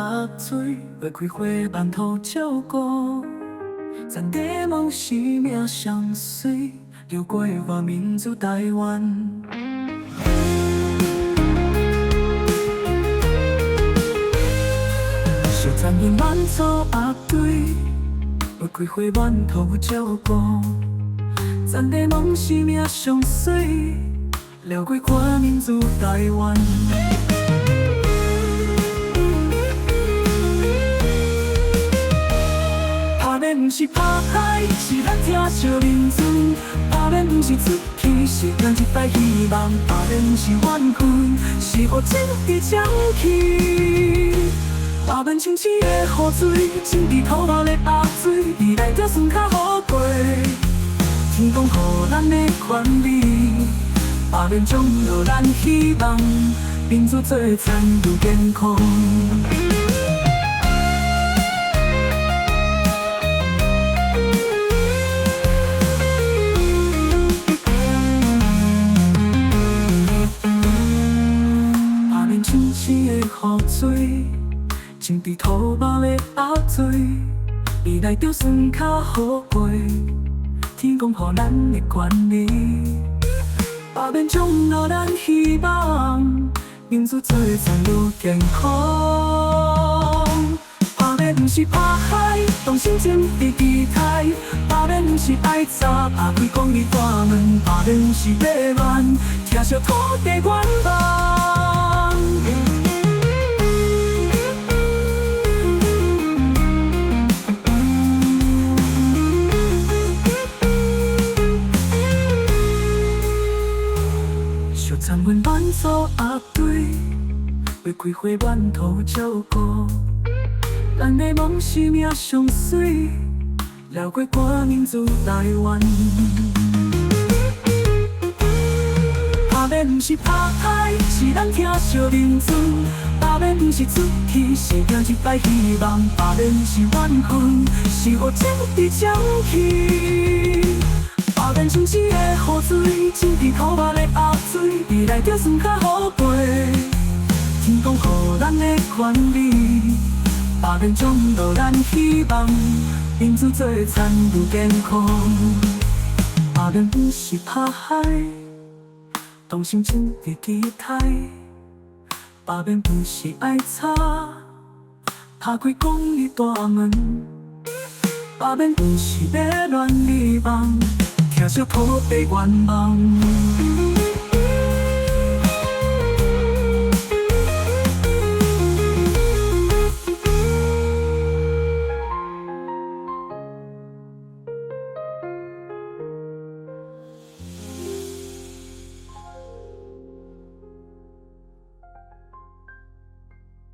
鸭嘴，要开花万土照顾。咱的梦是命相随，流过我民族台湾。小站因万草鸭对，要开花万土照顾。咱的梦是命相随，流过我民族台湾。打的不是拍海，是咱听惜民尊；打的不是出去，是咱一摆希望；打的不是怨恨，是予正义争气。打遍清澈的雨水，浸在土肉的鸭水，未来着算较好过。天公予咱的权利，打遍种落咱希望，民族做参愈健康。雨水浸在土肉的鸭水，未来着算较好过。天公予咱的权利，百变种落咱希望，民族做参愈健康。打的不是拍海，动心情伫期待；打的不是爱吵，打开公义大门；打的不是迷乱，听惜土地愿望。参阮万草鸭对，要开花万土照顾。咱的梦是命相随，绕过我民族台湾。打的不是拍海，是咱听惜民尊；打的不是出去，是行一摆希望；打的不是怨恨，是予正义争气。打遍清澈的雨水，浸在土肉的鸭水，未来着算较好过。天公予咱的权利，打遍种落咱希望，民族做参愈健康。打遍不是拍海，动心情伫期待；打遍不是爱吵，打开公义大门；打遍不是迷乱迷茫。听惜土地愿望。